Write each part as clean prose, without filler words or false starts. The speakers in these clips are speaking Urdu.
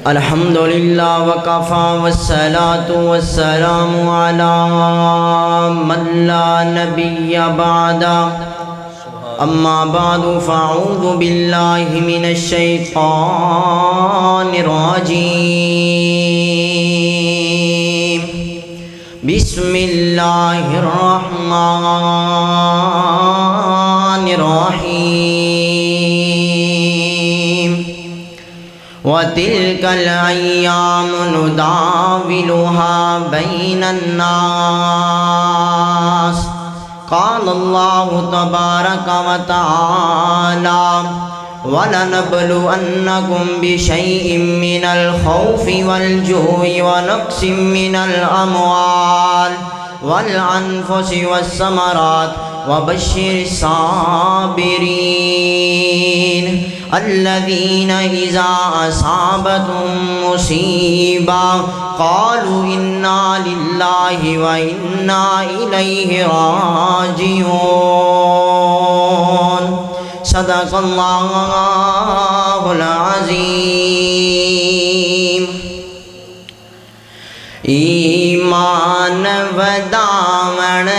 الحمدللہ وکفا والصلاة والسلام علی من لا نبی بعد اما بعد فاعوذ باللہ من الشیطان الرجیم بسم اللہ الرحمن الرحیم وَتِلْكَ الْأَيَّامُ نُدَاوِلُهَا بَيْنَ النَّاسِ قال الله تبارك وتعالى وَلَنَبْلُوَنَّكُمْ بِشَيْءٍ مِّنَ الْخَوْفِ وَالْجُوعِ وَنَقْصٍ مِّنَ الْأَمْوَالِ وَالْأَنفُسِ وَالثَّمَرَاتِ وَبَشِّرِ الصَّابِرِينَ الذين إذا أصابتهم مصيبة قالوا إنا لله وإنا إليه راجعون صدق الله العظيم ایمان وداون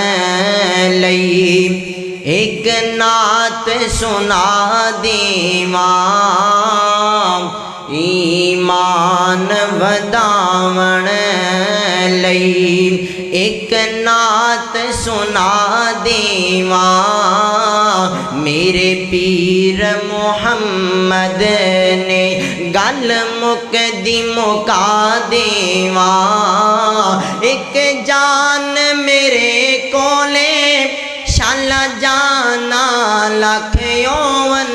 لئی ایک نعت سنا دیواں ایمان وداون لئی ایک نعت سنا دیواں میرے پیر محمد نے گل مکدی مکا دیواں ایک جان میرے کولے شالا جانا لکھ یوون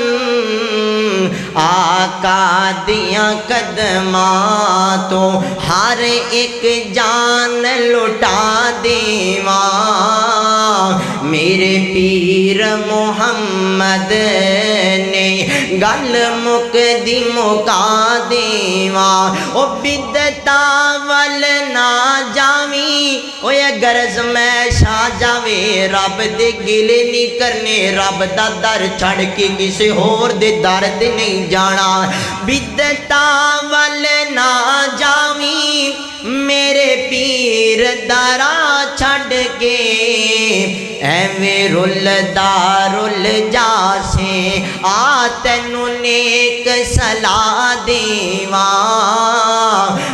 آقا دیاں قدماں تو ہر ایک جان لٹا دیواں میرے پیر محمد نے گل مکدی مکا دیواں او بدتا ول نہ جاویں او یہ غرض میں شاہ جاوے رب دے گلے نہیں کرنے رب دا در چھڑ کے کسے اور دے در دے نہیں جانا بدتا ول نہ جاویں میرے پیر دارا چھڑ کے ایویں رل جاسے آ تینو نیک صلاح دیواں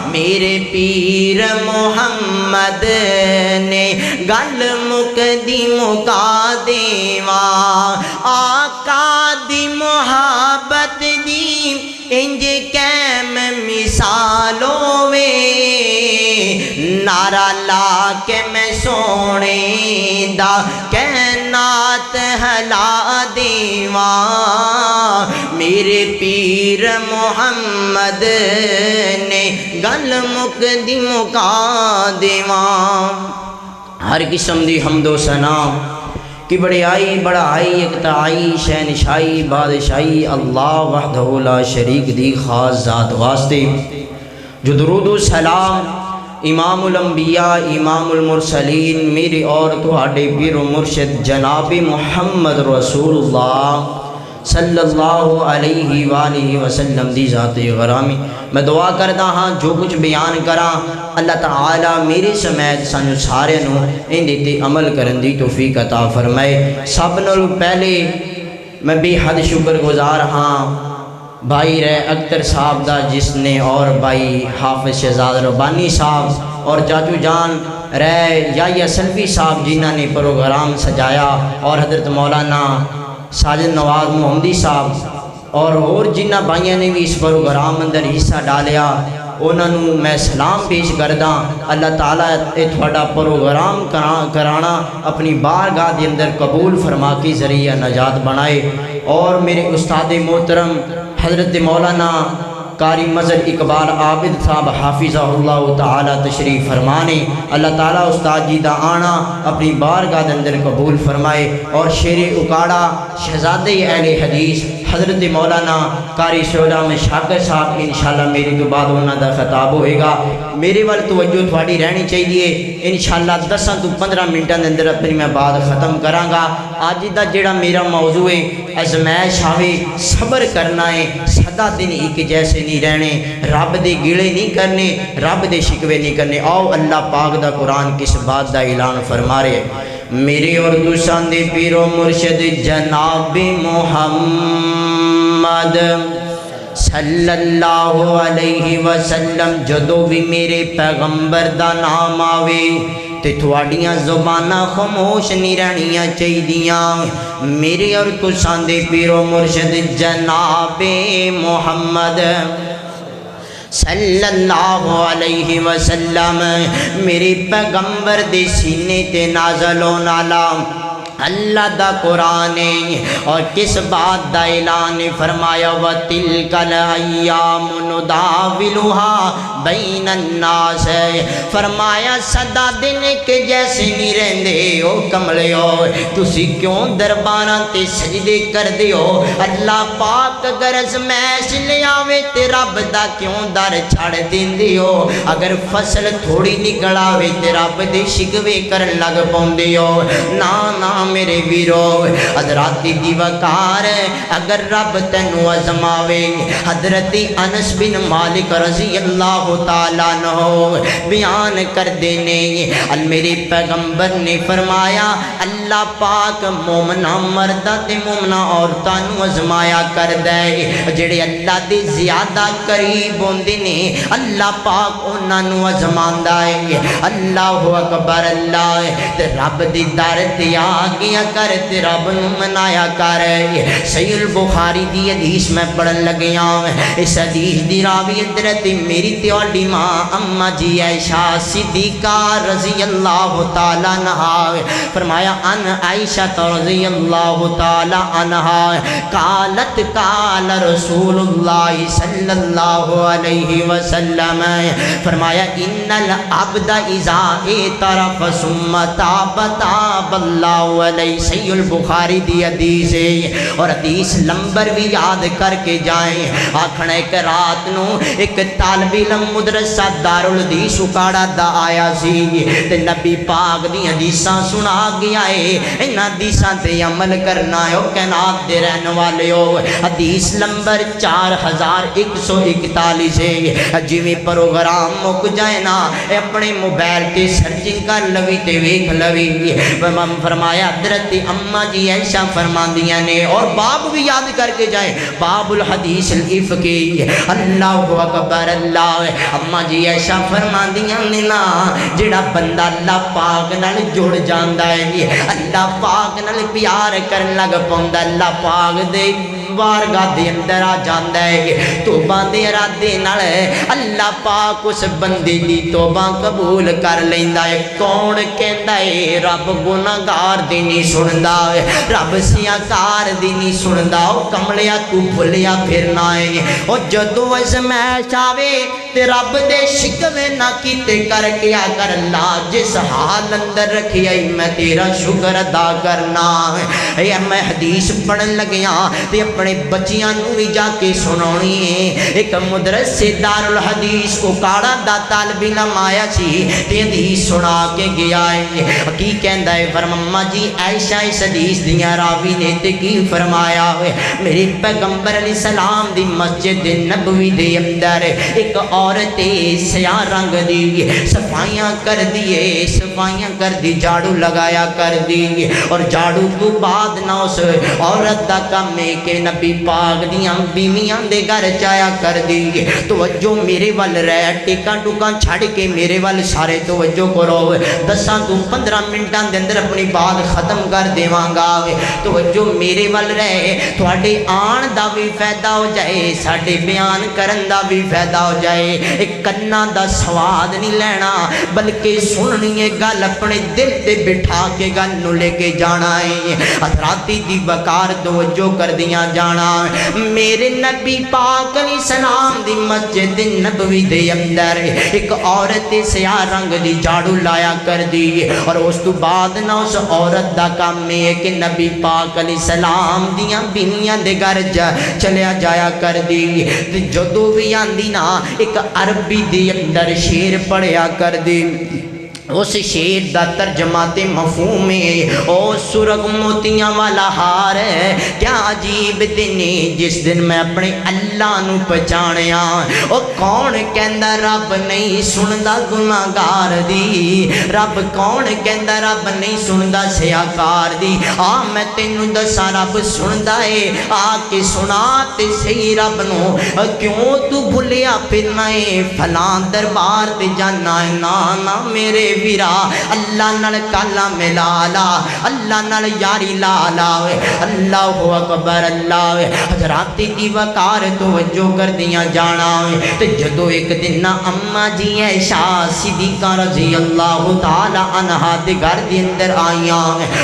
میرے پیر محمد نے گل مکدی مکا دیواں آقا دی محبت دی انج کیم مثال ہووے نعرہ لا کے میں سونے دا کائنات ہلا دیواں میرے پیر محمد نے گل مکدی مکا دیواں ہر قسم دی حمد و ثنا کی بڑائی بڑائی اکتائی شہنشائی بادشاہی اللہ وحدہ لا شریک دی خاص ذات واسطے جو درود و سلام امام الانبیاء امام المرسلین میرے اور تہاڈے پیر و مرشد جناب محمد رسول اللہ صلی اللہ علیہ وآلہ وسلم دی ذات غرامی میں دعا کرتا ہاں جو کچھ بیان کراں اللہ تعالیٰ میرے سمیت سانو سارے نو اندے تے عمل کرن دی توفیق عطا فرمائے سب نالوں پہلے میں بے حد شکر گزار ہاں بھائی رہ اختر صاحب دا جس نے اور بھائی حافظ شہزاد ربانی صاحب اور چاچو جان رہ یا سلفی صاحب جنہ نے پروگرام سجایا اور حضرت مولانا ساجد نواز محمدی صاحب اور جنہ بھائیاں نے بھی اس پروگرام اندر حصہ ڈالیا انہوں میں سلام پیش کردہ اللہ تعالیٰ تھوڑا پروگرام کرانا اپنی بارگاہ دے اندر قبول فرما کے ذریعہ نجات بنائے اور میرے استاد محترم حضرت مولانا قاری مظہر اقبال عابد صاحب حافظہ اللہ تعالیٰ تشریف فرمانے اللہ تعالیٰ استاد جی دا آنا اپنی بارگاہ دے اندر قبول فرمائے اور شیر اکاڑا شہزادہ اہل حدیث حضرت مولانا قاری شعلہ میں شاکر صاحب انشاءاللہ میری تو بعد انہوں دا خطاب ہوئے گا. میرے وال توجہ تھوڑی رہنی چاہیے. انشاءاللہ 10 تو 15 منٹوں کے اندر اپنی میں بات ختم کراں. آج دا جڑا میرا موضوع ہے ازمائش آوے صبر کرنا ہے. سدا دن ایک جیسے نہیں رہنے, رب دے گیلے نہیں کرنے, رب دے شکوے نہیں کرنے. آؤ اللہ پاک دا قرآن کس بات دا اعلان فرما رہے ہیں. میرے اور دوسران دے پیر و مرشد جناب محمد صلی اللہ علیہ وسلم جدو بھی میرے پیغمبر دا نام آوے تے تھوڑیاں زباناں خاموش نہیں رہنیاں چاہیدیاں. میرے اور تساں دے پیر و مرشد جناب محمد صلی اللہ علیہ وسلم میرے پیغمبر دے سینے تے نازل ہونے والا اللہ دا قرآن اور کس بات دا اعلان فرمایا وَتِلْكَ الْأَيَّامُ نُدَاوِلُهَا بَيْنَ النَّاسِ. فرمایا سدا دن کے جیسے نہیں رہندے او کملیو, تسی کیوں درباراں تے سجدے کر دیو. اللہ پاک اگر ازمائش لے آوے تے رب دا کیوں در چھڑ دیندیو. اگر فصل تھوڑی نکل آوے تے رب دے شکوے کرن لگ پوندیو. نا میرے ویرو حضرات دی وقار اگر رب تینو ازماوے. حضرت انس بن مالک رضی اللہ تعالیٰ عنہ بیان کر دینے میرے پیغمبر نے فرمایا اللہ پاک مومنہ مردہ تے مومنہ عورتانو ازمایا کر دے. جڑے اللہ دے زیادہ قریب ہوندے نے اللہ پاک انہانو ازماندا ہے. اللہ اکبر اللہ تے رب دی در تے آگیا کر تے رب نو منایا کر. صحیح البخاری دی حدیث میں پڑھن لگیا. اس حدیث دی راوی حضرت میری تیوڈی ماں اما جی عائشہ صدیقہ رضی اللہ تعالی عنہا فرمایا ان عائشہ رضی اللہ تعالی عنہا قالت قال رسول اللہ صلی اللہ علیہ وسلم فرمایا ان العبد اذا اعترف ثم تاب تاب اللہ علیہ. صحیح البخاری دی حدیث ہے اور حدیث لمبر بھی یاد کر کے جائیں. آکھنا ایک رات نو ایک طالب علم مدرسہ دارالحدیث اکاڑا دا آیا سی تے نبی پاک دی حدیثاں سنا گیا ہے. ان حدیثاں تے عمل کرنا ہے او کائنات دے رہن والے ہو. حدیث نمبر 4141 ہے. جویں پروگرام مک جائے نا اپنے موبائل تے سرچنگ کر لوی تے ویکھ لوی. فرمایا حضرت اما جی عائشہ فرماندیاں نے اور باب بھی یاد کر کے جائیں باب الحدیث الافکی. اللہ اکبر اللہ. اما جی عائشہ فرماندیاں نے نا جڑا بندہ اللہ پاک نال جڑ جاندا ہے اللہ پاک نال پیار کرن لگ پوندا اللہ پاک دے بارگاہ دے اندر آ جاندا ہے. توبہ دے ارادے نال اللہ پاک اس بندے دی توبہ قبول کر لیندا ہے. کون کہندا ہے رب گناہگار دی نہیں سندا, رب سیاکار دی نہیں سندا. او کملیا تو بھولیا پھرنا ہے. او جدوں ازمائش آوے تے رب دے شکوے نہ کیتے کر کے آ کر اللہ جس حال اندر رکھی آئی میں تیرا شکر ادا کرنا. اے میں حدیث پڑھن لگیا تے اپنے بچیاں نو بھی جا کے سنانی ہے. ایک مدرسے دارالحدیث اکاڑا دا طالب علم آیا سی تے حدیث سنا کے گیا ہے. کی کہندا ہے فرمایا جی عائشہ اس حدیث دیاں راوی نے تے کی فرمایا ہے میرے پیغمبر علیہ السلام دی مسجد نبوی دے اندر ایک عورت سیاہ رنگ دی صفائیاں کر دیے, صفائیاں کر دی, جھاڑو لگایا کر دی اور جھاڑو تو بعد نہ اس عورت دا کم ہے کہ نبی پاک دیاں بیویاں دے گھر چایا کر دی. توجہ میرے وال رہ ٹیکاں ٹوکاں چھڑ کے میرے وال سارے توجہ کرو. 10 تو 15 منٹاں دے اندر اپنی بات ختم کر دیواں گا. توجہ میرے وال رہ تھوڑے آن دا بھی فائدہ ہو جائے ساڈے بیان کرن دا بھی فائدہ ہو جائے. ایک کنا دا سواد نہیں لینا بلکہ سننی ہے گل اپنے دل تے بٹھا کے گل نو لے کے جانا ہے. حضرات دی بکار توجہ کر دیاں جا جانا میرے نبی پاک علیہ السلام دی مسجد نبوی دے اندر ایک عورت سیاہ رنگ دی جھاڑو لایا کر دی اور اس تو بعد نہ اس عورت دا کام ہے کہ نبی پاک علیہ السلام دیاں بیویاں دے گھر چلیا جایا کر دی جدو بھی آندی نا ایک عربی دی اندر شعر پڑھیا کر دی اس شعر دا ترجمہ تے مفہوم ہے او سرخ موتیاں والا ہار ہے کیا عجیب دن ہے جس دن میں اپنے اللہ نو پہچانیا او کون کہندا رب نہیں سندا گناہگار دی رب کون کہندا رب نہیں سندا سیاکار دی میں تینوں دساں رب سندا ہے کے سنا تے صحیح رب نو کیوں تو بھولیا پھرنا ہے فلاں دربار تے جانا ہے نا میرے ویرا اللہ نال کالا ملا لا اللہ نال یاری لا لا اللہ اکبر اللہ حضرات دی وقار توجہ کر دیاں جانا تے جدو ایک دن اما جی عائشہ صدیقہ رضی اللہ تعالی عنہا دے گھر دے اندر آئیاں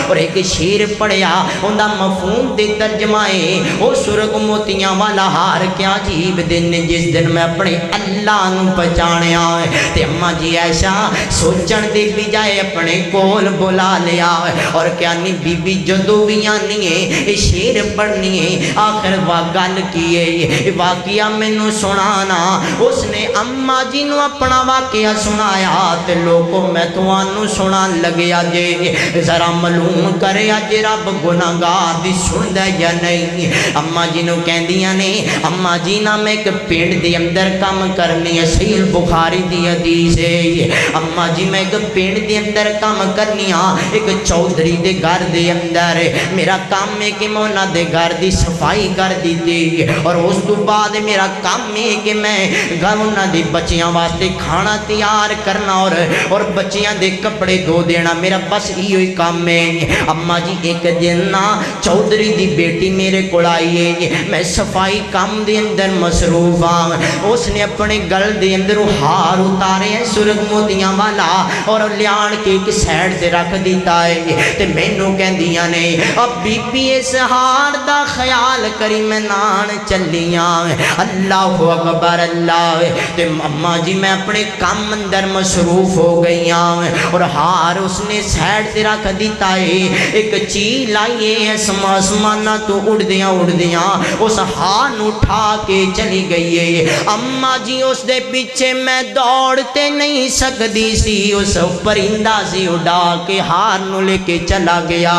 اور ایک شعر پڑھیا اوندا مفہوم تے ترجمہ ہے او سرخ موتیاں والا ہار کیا عجیب دن جس دن میں اپنے اللہ نو پہچانیا تے اما جی عائشہ سوچن دے بجائے اپنے کول بلا لیا اور کیا نہیں بی بی جدو بھی آنی ہے شعر پڑھنی ہے آخر گل کی ہے واقعہ مینوں سنانا اس نے اما جی نو اپنا واقعہ سنایا تے لوگوں میں تانوں سنان لگیا جے ذرا معلوم کرے اج رب گناہگار دی سندا یا نہیں اما جی نو کہندیاں نے اما جی نا میں ایک پنڈ دے اندر کام کرنی ہے صحیح بخاری دی حدیث ہے اما جی میں ایک پنڈ دے اندر کام کرنی ایک چودھری دے گھر دے اندر میرا کام ہے کہ میں انہاں دے گھر دی صفائی کر دیتی اور اس تو بعد میرا کام ہے کہ میں گھر انہاں دی بچیاں واسطے کھانا تیار کرنا اور بچیاں دے کپڑے دھو دینا میرا بس یہی کام ہے اما جی ایک دن چودھری دی بیٹی میرے کول آئی ہے میں صفائی کام دے اندر مصروف ہاں اس نے اپنے گل دے اندر ہار اتارے ہیں سرخ موتیاں والا اور لیان کے ایک سائڈ تے رکھ دیتا ہے تے مینوں کہندیاں نے اب بی بی اس ہار دا خیال کری میں نان چلیاں اللہ اکبر اللہ تے اما جی میں اپنے کام اندر مصروف ہو گئیاں اور ہار اس نے سائڈ تے رکھ دیتا ہے ایک چیل آئی ہے آسماناں تو اڑ دیاں اس ہار نو اٹھا کے چلی گئی ہے اما جی اس دے پیچھے میں دوڑتے نہیں سکدی سی اس پرندہ سی اڑا کے ہار نو لے کے چلا گیا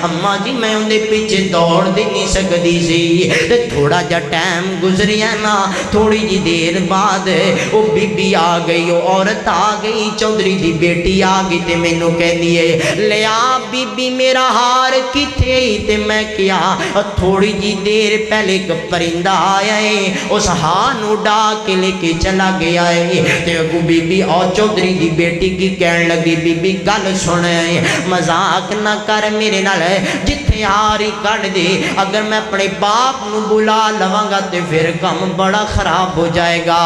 اما جی میں ان دے پیچھے دوڑ دے نہیں سکدی سی تے تھوڑا جا ٹائم گزریا نا تھوڑی جی دیر بعد او بی بی آ گئی او عورت آ گئی چودھری دی بیٹی آ گئی تے مینوں کہندی ہے لیا بی بی میرا ہار کتھے تے میں کیا تھوڑی جی دیر پہلے ایک پرندہ آیا ہے اس ہار نو اڑا کے لے کے چلا گیا ہے تے اگو بی بی او چودھری دی بیٹی کی کہن لگی بی بی گل سنے مذاق نہ کر میرے نال جتھے ہاری کٹ دے اگر میں اپنے باپ نو بلا لواں گا تے پھر کم بڑا خراب ہو جائے گا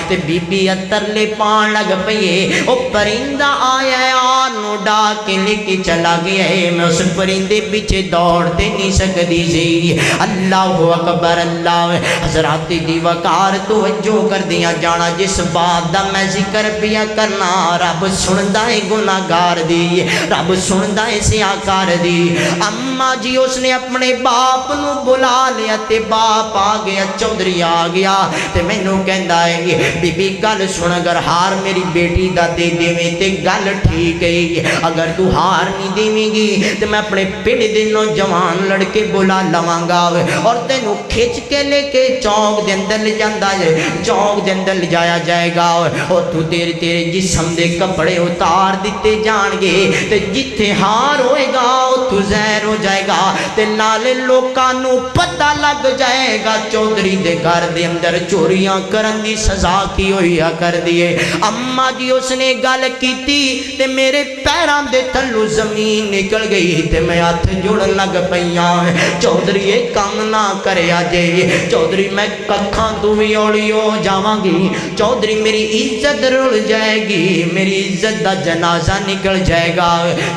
تے بی بی ترلے پان لگ پئیے او پرندہ آیا ہے آر نو ڈا کے لے کے چلا گیا ہے میں اس پرندے پیچھے دوڑتے نہیں سکتی سی اللہ اکبر اللہ حضرات دی وقار توجہ کر دیا جانا جس بات دا میں ذکر پیا کرنا رب سندا ہے گناہگار دی رب سندا ہے سیاکار دی اما جی اس نے اپنے باپ نو بلا لیا تے باپ آ گیا چودھری آ گیا تے مینوں کہندا ہے بی بی گل سن اگر ہار میری بیٹی دا دے دیویں تے گل ٹھیک ہے اگر تو ہار نہیں دیویں گی تے میں اپنے پنڈ دے نوجوان لڑکے بلا لواں گا اور تینوں کھچ کے لے کے چوک دے اندر لے جاندا ہے چوک دے اندر لے جایا جائے گا اور تو تیرے جسم دے کپڑے اتار دیتے جان گے تے جتھے ہار ہوئے گا تو زہر ہو جائے گا تے نالے لوکاں نو پتہ لگ جائے گا چودھری دے گھر دے اندر چوریاں کرن دی سزا کی ہوئی کر دیے اما جی اس نے گل کیتی تے میرے پیراں دے تھلوں زمین نکل گئی تے میں ہاتھ جوڑن لگ پیاں چودھری یہ کام نہ کریا جے چودھری میں ککھاں تو بھی اولی ہو جاواں گی چودھری میری عزت رل جائے گی میری عزت عزت دا جنازہ نکل جائے گا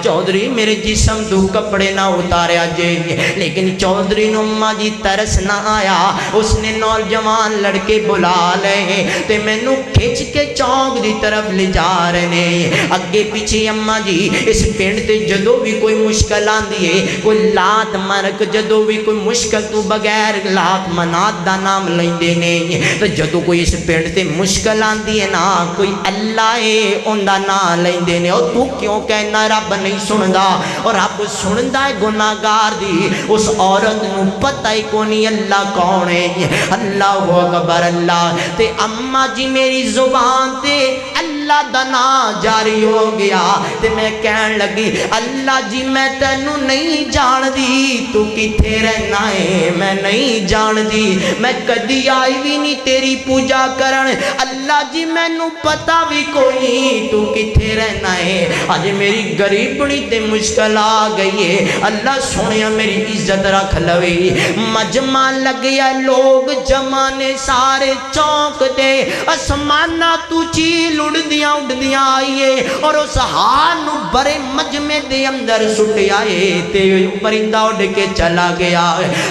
چودھری میرے جسم تو کپڑے نہ اتاریا جے لیکن چودھری نو اماں جی ترس نہ آیا اس نے نوجوان لڑکے بلا لے تے مینوں کھچ کے چوک دی طرف لے جا رہے نے اگے پیچھے اماں جی اس پنڈ تے جدوں بھی کوئی مشکل آندی ہے کوئی لات مرک جدوں بھی کوئی مشکل تو بغیر لات منات دا نام لیندے نے تے جدوں کوئی اس پنڈ تے مشکل آندی ہے نا کوئی اللہ ہے ان دا نام لیندے نے اور تو کیوں کہنا رب نہیں سندا اور رب سندا ہے گناہگار دی اس عورت نو پتہ ہی کونی اللہ کون ہے اللہ اکبر اللہ تے اماں جی میری زبان تے اللہ دا نام جاری ہو گیا تے میں کہن لگی اللہ جی میں تینوں نہیں جان دی تو کتھے رہنا ہے میں نہیں جان دی میں کدی آئی بھی نہیں تیری پوجا کرن اللہ جی میں نو پتا بھی کوئی تو کتھے رہنا ہے آج میری غریبنی تے مشکل آ گئی ہے اللہ سونیا میری عزت رکھ لوی مجمع لگیا لوگ جمانے سارے چونک دے اسمانہ تو چیل اڑ دیاں آئیے اور اس ہار نو بڑے مجمع دے اندر سٹے آئے تے پرندہ اڑ کے چلا گیا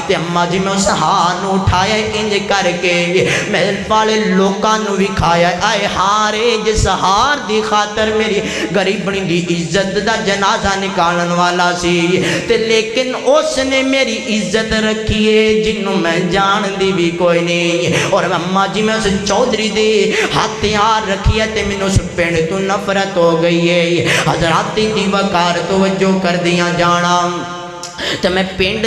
تے اماں جی میں اس ہار نو اٹھایا انج کر کے محل والے لوکاں نو بھی کھایا آئے ہارے جس ہار دی خاطر میری غریبنی دی عزت دا جنازہ نکالن والا سی تے لیکن اس نے میری عزت رکھی ہے جنوں میں جان دی بھی کوئی نہیں اور اماں جی میں اس چودھری دے ہتھیار رکھی ہے تے میں اس پنڈ تو نفرت ہو گئی ہے حضرات دی وقار توجہ کر دیاں جانا تو میں پنڈ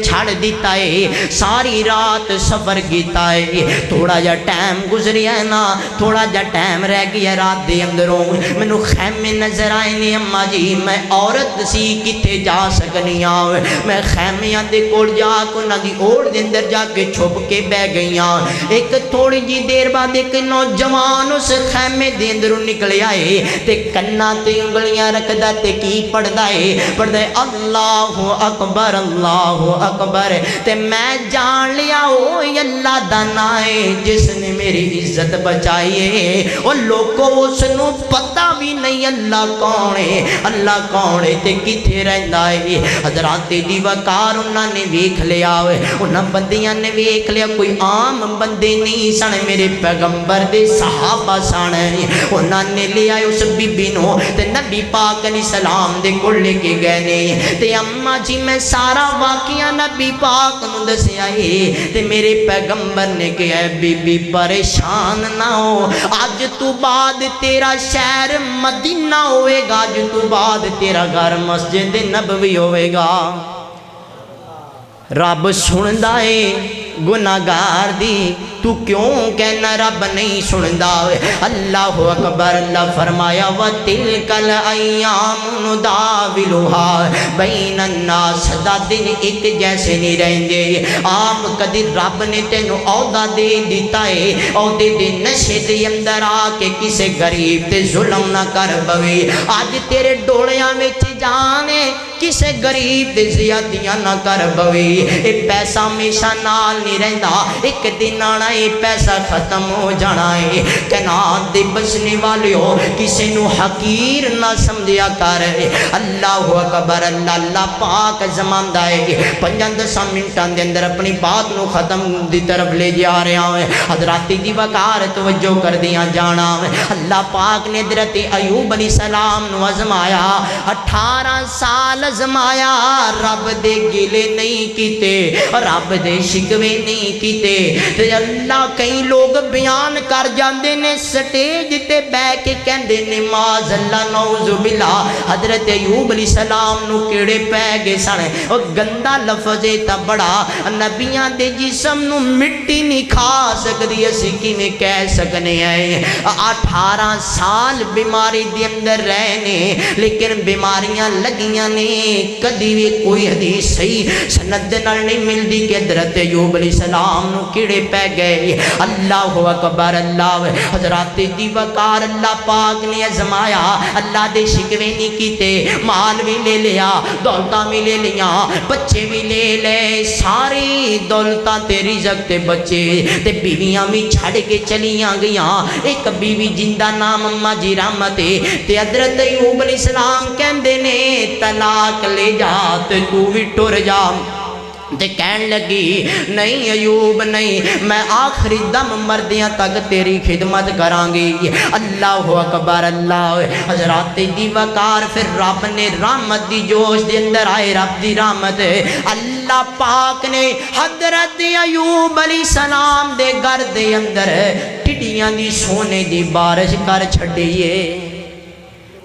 چھڑ دیتا ہے ساری رات سفر کیتا ہے تھوڑا جا ٹائم گزری ہے نا تھوڑا جا ٹائم رہ گیا رات دے اندروں میں نو خیمے نظر آئے نہیں اماں جی میں عورت سی کتے جا سکنی آؤ میں خیمیاں دے کول جا کو نہ دی اوڑ دے اندر جا کے چھپ کے بہ گئیاں ایک تھوڑی جی دیر بعد ایک نوجوان اس خیمے دے اندروں نکل آئے تے کنا تے انگلیاں رکھ دا تے کی پڑھ دا ہے اللہ اکبر تے میں جان لیا او اللہ دا نام ہے جس نے میری عزت بچائی ہے اور لوگوں اس نو پتہ بھی نہیں اللہ کون ہے تے کتھے رہندا ہے حضرات دی وقار انہاں نے ویکھ لیا انہاں بندیاں نے ویکھ لیا کوئی عام بندے نہیں سن میرے پیغمبر دے صحابہ سن انہاں نے لیا اس بی بی نو تے نبی پاک علیہ السلام دے کول لے کے گئے نے تے اماں جی میں سارا واقعہ نبی پاک نو دسیا ہے تے میرے پیغمبر نے کہا ہے بی بی پریشان نہ ہو آج تو بعد تیرا شہر مدینہ ہوئے گا آج تو بعد تیرا گھر مسجد نبوی ہوئے گا رب سندا ہے گناہگار دی تو کیوں کہنا رب نہیں سندا اللہ اکبر اللہ فرمایا وَتِلْكَ الْأَيَّامُ نُدَاوِلُهَا بَيْنَ النَّاسِ دا دن ایک جیسے نہیں رہندے آپ کدی رب نے تینوں عہدہ دے دیتا ہے عہدے دے نشے دے اندر آ کے کسے غریب تے ظلم نہ کر بوے آج تیرے ڈولیاں وچ جانے کسے غریب تے زیادتیاں نہ کر بوے اے پیسہ ہمیشہ نال نہیں رہندا ایک دن آنا اے پیسہ ختم ہو جانا ہے کائنات دے بچنے والیو کسے نو حقیر نہ سمجھیا کر اللہ اکبر اللہ پاک زماندہ ہے 5-10 منٹاں دے اندر اپنی بات نو ختم دی طرف لے جا رہا ہے حضرات دی وقار توجہ کر دیاں جانا اللہ پاک نے حضرت ایوب علیہ السلام نو آزمایا 18 سال آزمایا رب دے گلے نہیں کیتے رب دے شکوے نہیں کیتے تے اللہ کئی لوگ بیان کر جاندے نے سٹیج تے بہ کے کہندے نے معاذ اللہ نعوذ باللہ حضرت ایوب علیہ السلام نو کیڑے پے گئے سن او گندا لفظ تا بڑا نبیاں دے جسم نو مٹی نہیں کھا سکدی اسی کیویں کہہ سکنے ہیں 18 سال بیماری دے اندر رہنے لیکن بیماریاں لگیاں نے کدی بھی کوئی حدیث صحیح سند دے نال نہیں ملدی کہ حضرت ایوب علیہ السلام نو کیڑے پہ گئے. اللہ اکبر اللہ. حضرات دی وقار اللہ پاک نے ازمایا, اللہ دے شکوے نہیں کیتے, مال بھی لے لیا, دولتاں بھی لے لیا, بچے بھی لے لے, ساری دولتاں تے رزق تے بچے تے بیویاں بھی چھڑ کے چلیاں گیاں. ایک بیوی جندہ نام اما جی رحمت تے حضرت ایوب علیہ السلام کہندے نے طلاق لے جا تے تو بھی ٹر جا. تے کہن لگی نہیں ایوب نہیں, میں آخری دم مردیاں تک تیری خدمت کرانگی. اللہ اکبر اللہ. حضرات دی وقار پھر رب نے رحمت دی جوش دے اندر آئے, رب دی رحمت اللہ پاک نے حضرت ایوب علیہ السلام دے گھر دے اندر ٹڈیاں دی سونے دی بارش کر چھڑیے.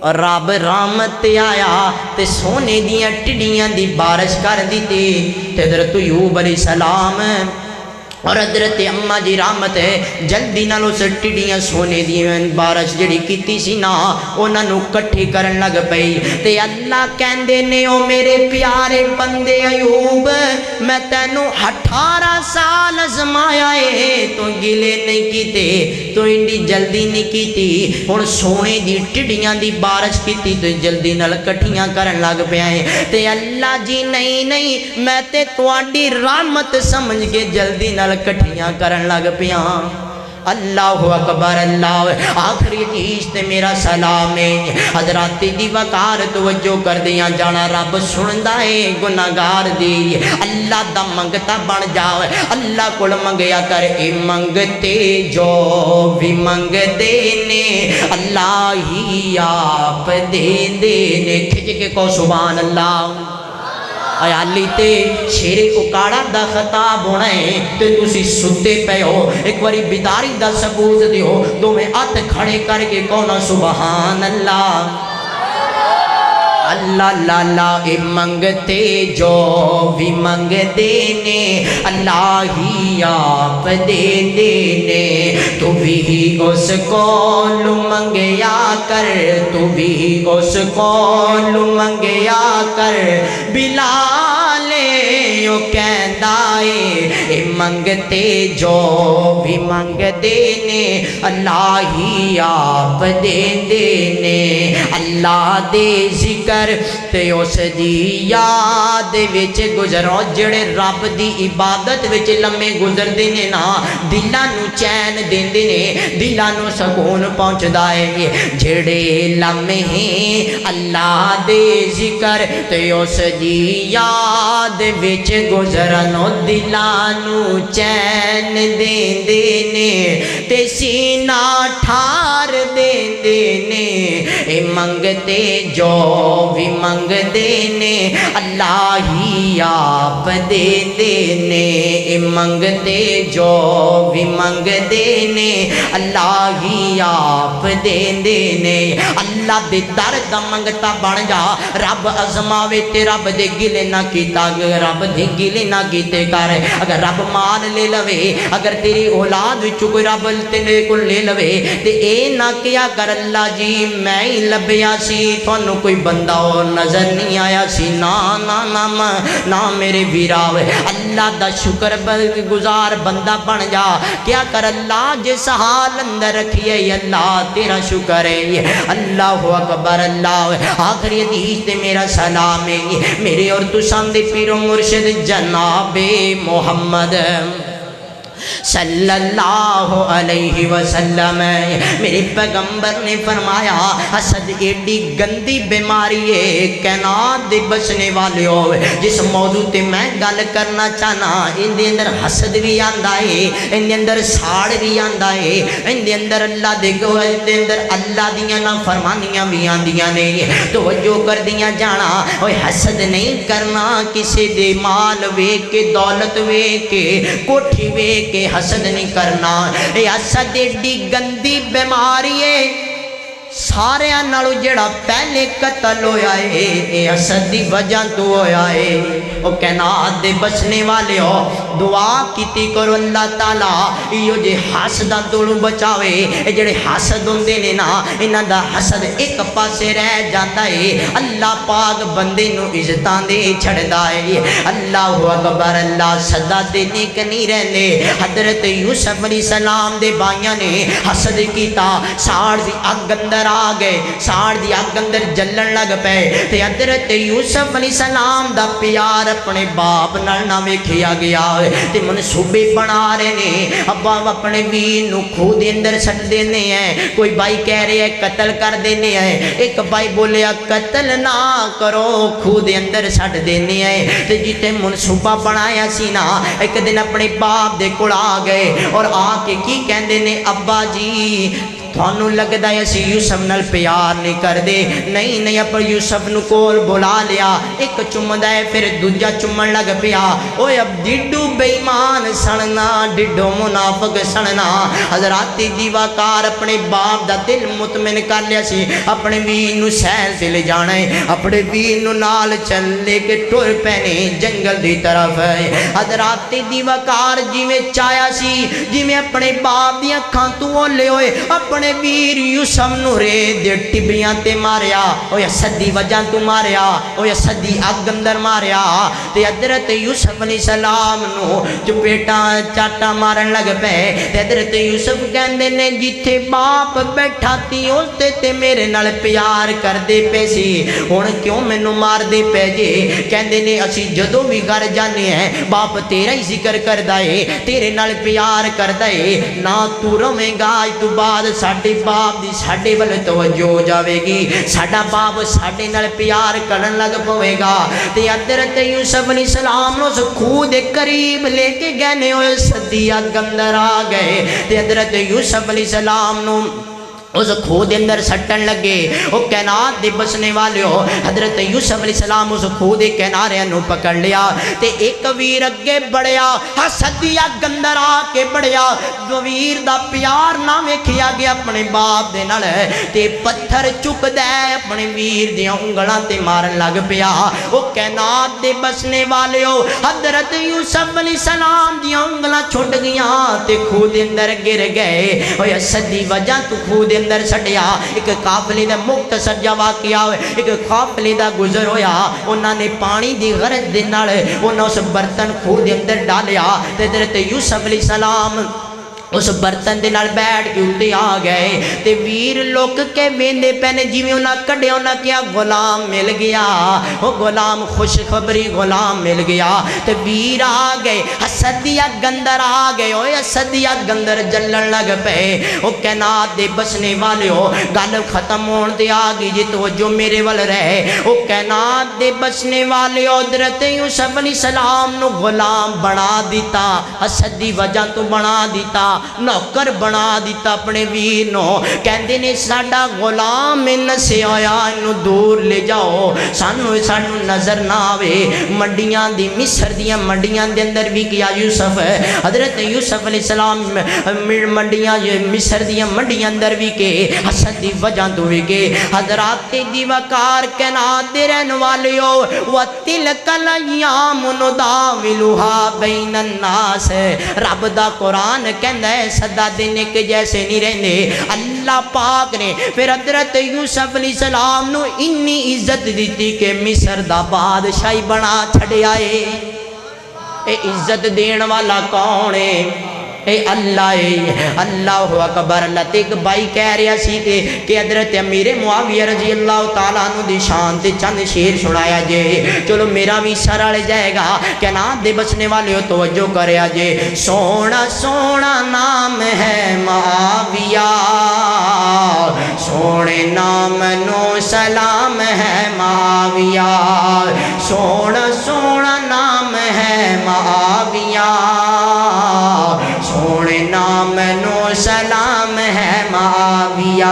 اور رب رحمت آیا تے سونے دیاں ٹڈیاں دی بارش کر دیتی. تے حضرت ایوب علیہ السلام اور حضرت اماں جی رحمت جلدی نال اس ٹڈیاں سونے دی بارش جڑی کیتی سی نا انہاں نو کٹھی کرن لگ پئی. تے اللہ کہندے نے او میرے پیارے بندے ایوب, میں تینوں 18 سال ازمایا ہے, تو گلے نہیں کیتے, تو انڈی جلدی نہیں کیتی. ہن سونے دی ٹڈیاں دی بارش کیتی تو جلدی نال کٹھیاں کرن لگ پیا ہے. تے اللہ جی نہیں نہیں, میں تے تواڈی رحمت سمجھ کے جلدی نال کٹھیاں کرن لگ پیاں. اللہ اکبر اللہ. آخری حدیث تے میرا سلام ہے. حضرات دی وقار توجہ کر دیاں جانا, رب سندا ہے گناہگار دی. اللہ دا منگتا بن جاؤ, اللہ کول منگیا کر, اے منگتے جو بھی منگ دینے اللہ ہی آپ دے دینے. کھچ کے کو سبحان اللہ. علی تے شیر اکاڑا دا خطاب ہونا ہے تے تسی ستے پہ ہو, ایک واری بیداری دا ثبوت دیو, دو میں ہاتھ کھڑے کر کے کہنا سبحان اللہ. اللہ لالا اے منگتے جو بھی منگ دینے اللہ ہی آپ دے دینے. تو بھی اس کول منگیا کر, تو بھی اس کول منگیا کر, بلال یوں کہندا اے منگتے جو بھی منگ دینے اللہ ہی آپ دے دینے. اللہ دے ذکر تے اس دی یاد وچ گزرو, جڑے رب دی عبادت وچ لمے گزر دینے نا دلاں نو چین دیندے نے, دلاں نو سکون پہنچدا ہے. جڑے لمحے اللہ دے ذکر تے اس دی یاد وچ گزرنو دلاں نو چین دیندے نے تے سینہ ٹھار دیندے نے. اے منگتے جو بھی منگ دینے اللہ ہی آپ دے دینے. اے منگتے جو بھی منگ دینے اللہ ہی آپ دے دینے. اللہ دے در دا منگتا بن جا, رب ازماوے تے رب دے گلے نہ کیتا, رب دے گلے نہ کیتے کر. اگر رب مال لے لوے, اگر تیری اولاد وچ کوئی رب تیرے کو لے لوے تے اے نہ کیا کر اللہ جی میں ہی لبیا سی, تھانوں کوئی بندہ اور نظر نہیں آیا سی. نا نا نا نا میرے ویراو, اللہ دا شکر گزار بندہ بن جا. کیا کر اللہ جس حال اندر رکھیے اللہ تیرا شکر ہے. اللہ اکبر اللہ. آخری حدیث تے میرا سلام ہے میرے اور تساں دے پیر و مرشد جناب محمد صلی اللہ علیہ وسلم. میرے پیغمبر نے فرمایا حسد ایڈی گندی بیماری ہے کائنات دے بچنے والے ہو. جس موضوع تے میں گل کرنا چاہنا ان دے اندر حسد بھی آندا ہے, ان دے اندر ساڑ بھی آندا ہے, ان دے اندر اللہ دے اندر اللہ دیاں نافرمانیاں بھی آندیاں نے. توجہ کر دیاں جانا, اوے حسد نہیں کرنا کسی دے مال ویکھ کے, دولت ویکھ کے, کوٹھی ویکھ کہ حسد نہیں کرنا. اے حسد ایڈی گندی بیماری ہے سارے نالوں جڑا پہلے قتل ہویا ہے اے حسد دی وجہ تو ہویا ہے او کائنات دے بچنے والے ہو دعا کیتی کرو اللہ تعالی ایو جے حسداں تو بچاوے اے جڑے حسد ہوندے نے نا انہاں دا حسد ایک پاسے رہ جاندا ہے اللہ پاک بندے نو عزتاں دے چھڑدا ہے اللہ اکبر اللہ صدا دینے کنی رہنے حضرت یوسف علیہ السلام دے بائیاں نے حسد کیتا ساڑ دی اگ اندر آ گئے ساڑ دی اگ اندر جلن لگ پے تے حضرت یوسف علیہ السلام دا پیار اپنے باپ نال نہ ویکھیا گیا تے منصوبے بنا رہے نے ابا اپنے ویر نو کھو دے اندر سٹ دینے ہیں کوئی بھائی کہہ رہے ہیں قتل کر دینے ہیں ایک بھائی بولیا قتل نہ کرو کھو دے اندر سٹ دینے ہیں تے جیتے منصوبہ بنایا سی نا ایک دن اپنے باپ دے کول آ گئے اور آ کے کی کہندے نے ابا جی تھانوں لگدا ہے اسی یوسف نال پیار نہیں کر دے نہیں اپر یوسف نو کول بلا لیا ایک چمدا ہے پھر دوجا چمن لگ پیا اوے اب ڈڈو بے ایمان سننا ڈڈو منافق سننا حضرات دیواکار اپنے باپ دا دل مطمئن کر لیا سی اپنے ویر نو سیر سے لے جانا ہے اپنے ویر نو نال چل لے کے ٹر پینے جنگل دی طرف ہے حضرات دیواکار جی میں چایا سی جی میں اپنے باپ دی اکھاں تو اولے ہوئے اپنے ویر یوسف نو رے دے ٹبیاں تے ماریا او یا صدی وجہ تو ماریا او یا صدی اگ اندر ماریا تے حضرت یوسف علیہ السلام نو جو بیٹا چاٹا مارن لگ پے تے حضرت یوسف کہندے نے جتھے باپ بیٹھا تی اس تے میرے نال پیار کر دے پے سی ہن کیوں مینوں مار دے پے جے کہندے نے اسی جدوں بھی گھر جانے ہیں باپ تیرا ہی ذکر کردا ہے تیرے نال پیار کردا ہے نہ تو رویں گا اج تو بعد ساڈے باپ دی ساڈے ول توجہ ہو جاوے گی ساڈا باپ ساڈے نال پیار کرن لگ پوے گا تے حضرت یوسف علیہ السلام نو اس کھو دے قریب لے کے گئے ہوئے صدی اگ اندر آ گئے تے حضرت یوسف علیہ السلام نو اس کھو دے اندر سٹن لگے وہ کائنات دے بسنے والے ہو حضرت یوسف علیہ السلام اس کھو دے کنارے نو پکڑ لیا تے ایک ویر اگے بڑھیا حسدیا گندر آ کے بڑھیا ویر دا پیار نہ ویکھیا گیا اپنے باپ دے نال تے پتھر چک دے اپنے ویر دیاں انگلاں تے مارن لگ پیا وہ کائنات دے بسنے والے ہو حضرت یوسف علیہ السلام دیاں انگلاں چھٹ گیاں تے کھو دے اندر گر گئے او حسدی وجہ تو کھو دے اندر سٹیا ایک قافلے دا مختصر جا واقعہ ایک قافلے دا گزر ہویا انہاں نے پانی دی غرض دے نال انہاں اس برتن کھو دے اندر ڈالیا تے حضرت یوسف علیہ السلام اس برتن دے نال بیٹھ کے اٹھے آ گئے تے ویر لوک کے ویندے پہنے جی میں انہاں کڈے انہاں کیا غلام مل گیا وہ غلام خوشخبری غلام مل گیا تے ویر آ گئے حسدیا گندر آ گئے اوے حسدیا گندر جلن لگ پے او کائنات دے بسنے والے ہو گل ختم ہون تے آ گئی جی توجہ میرے ول رہے او کائنات دے بسنے والے حضرت یوسف علیہ السلام نو غلام بنا دیتا حسدی وجہ تو بنا دیتا نوکر بنا دیتا اپنے ویر نو کہندے نے ساڈا غلام نسے آیا انو دور لے جاؤ سانو نظر نہ آوے منڈیاں دی مصر دیاں منڈیاں دے اندر بھی کیا یوسف حضرت یوسف علیہ السلام منڈیاں مصر دیاں منڈیاں اندر بھی کے حسد دی وجہ تو بھی کے حضرات دیواکار کائنات دے رہن والے ہو وَتِلْكَ الْأَيَّامُ نُدَاوِلُهَا بَيْنَ النَّاسِ رب دا قرآن کہندہ صدا دینے کے جیسے نہیں رہنے اللہ پاک نے پھر حضرت یوسف علیہ السلام نو انی عزت دیتی کہ مصر دا بادشاہی بنا چھڑے آئے اے عزت دین والا کون ہے اے اللہ ہے اللہ اکبر اللہ تے ایک بھائی کہہ رہا سی کہ حضرت امیر معاویہ رضی اللہ تعالیٰ عنہ دی شان تے چند شیر سنایا جے چلو میرا بھی سر اڑ جائے گا کہ نام دے بچنے والے ہو توجہ کریا جے سونا سونا نام ہے معاویہ سونے نام نو سلام ہے معاویہ سونا سونا نام ہے معاویہ سونے نام نو سلام ہے معاویہ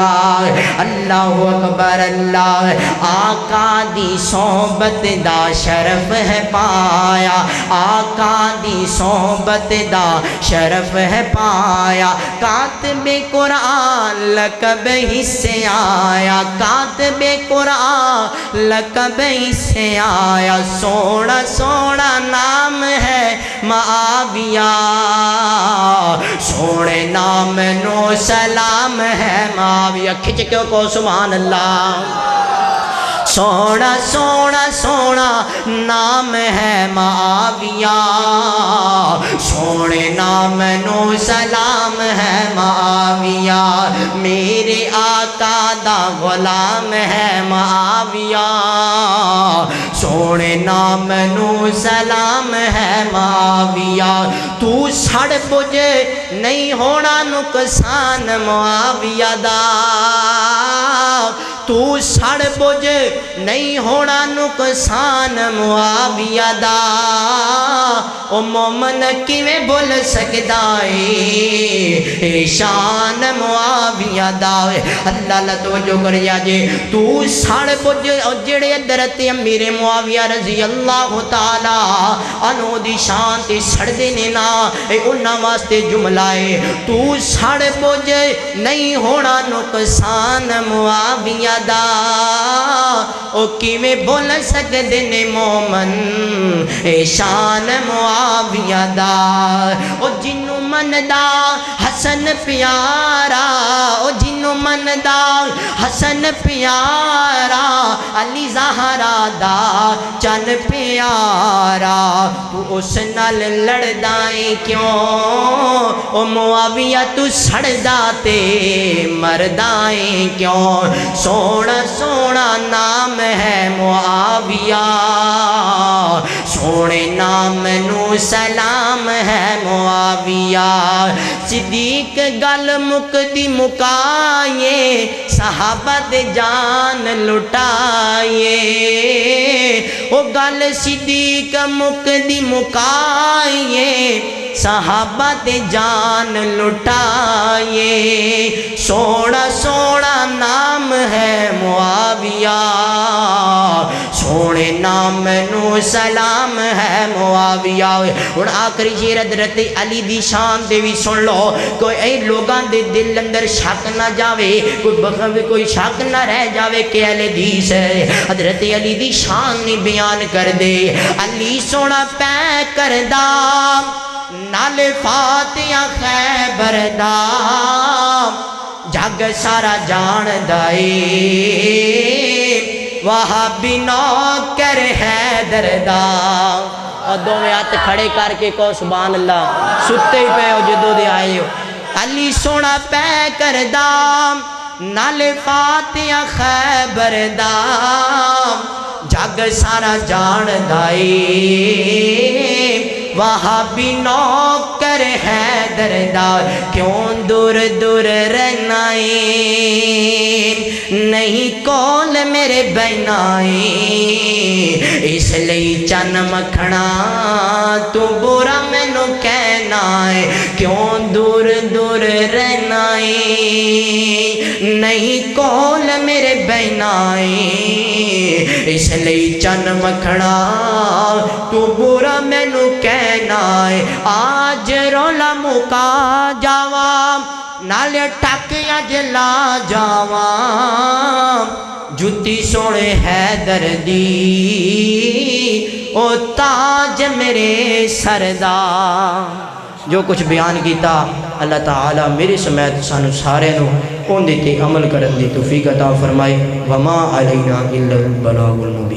اللہ اکبر اللہ آقا دی صحبت دا شرف ہے پایا آقا دی صحبت دا شرف ہے پایا کاتب قرآن لقب ہی سے آیا کاتب قرآن لقب ہی سے آیا سونا سونا نام ہے معاویہ سونے نام نو سلام ہے معاویہ کھچ کے کو سبحان اللہ سونا سونا سونا نام ہے معاویہ سونے نام نو سلام ہے معاویہ میرے آقا دا غلام ہے معاویہ سونے نام نو سلام ہے معاویہ تو سڑ بج نہیں ہونا نقصان معاویہ دا تو سڑ بج نہیں ہونا نقصان معاویہ دا او مومن کیویں بول سکدا اے شان معاویہ دا اللہ اللہ توجہ کریا جے تو سڑ بج جڑے حضرت امیر معاویہ رضی اللہ تعالی عنہ دی شان تے سڑ دے نے نا اے انہاں واسطے جملہ ہے تو سڑ بج نہیں ہونا نقصان معاویہ دا او کیویں بول سکدے نے مومن اے شان معاویہ دا او جنوں مندا حسن پیارا او جنوں مندا حسن پیارا علی زہرا دا چن پیارا تو اس نال لڑدائیں کیوں او معاویہ تو سڑدا تے مردائیں کیوں سونا سونا نام ہے معاویہ سونے نام نو سلام ہے معاویہ صدیق گل مکدی مکائے صحابہ دے جان لٹائے او گل صدیق مکدی مکائے صحابہ دے جان لٹائے سونا سونا نام ہے معاویہ سونے نام نو سلام ہے معاویہ اور آخری شیر حضرت علی دی شان دے بھی سن لو کوئی اے لوگاں دے دل اندر شک نہ جاوے کوئی شک نہ رہ جاوے کہ اہل حدیث ہے حضرت علی دی شان نہیں بیان کر دے علی سونا پہ کردہ نال فاتحہ خیبر دا جگ سارا جان دائے وہابی نوکر حیدر دا اور دو میں ہاتھ کھڑے کر کے کو سبحان اللہ ستے ہی پہ ہو جدو دے آئے ہو علی سونا پہ کردہ نال فاتحہ خیبر دا جگ سارا جان دائے وہابی نوکر حیدر دا کیوں دور دور رہنائیں نہیں کول میرے بہنائیں اس لئی چن مکھنا تو برا مینوں کہنا ہے کیوں دور دور رہنائیں نہیں کول میرے بہنائیں اس لئی چن مکھنا تو برا مینوں کہنا ہے آج رولا مکا جاواں نال ٹاکیاں جلا جاواں جُتی سونے حیدر دی او تاج میرے سردا جو کچھ بیان کیتا اللہ تعالیٰ میرے سمیت سانو سارے نو اون دیتے عمل کرن دی توفیق عطا فرمائے وما علینا الا البلاغ المبین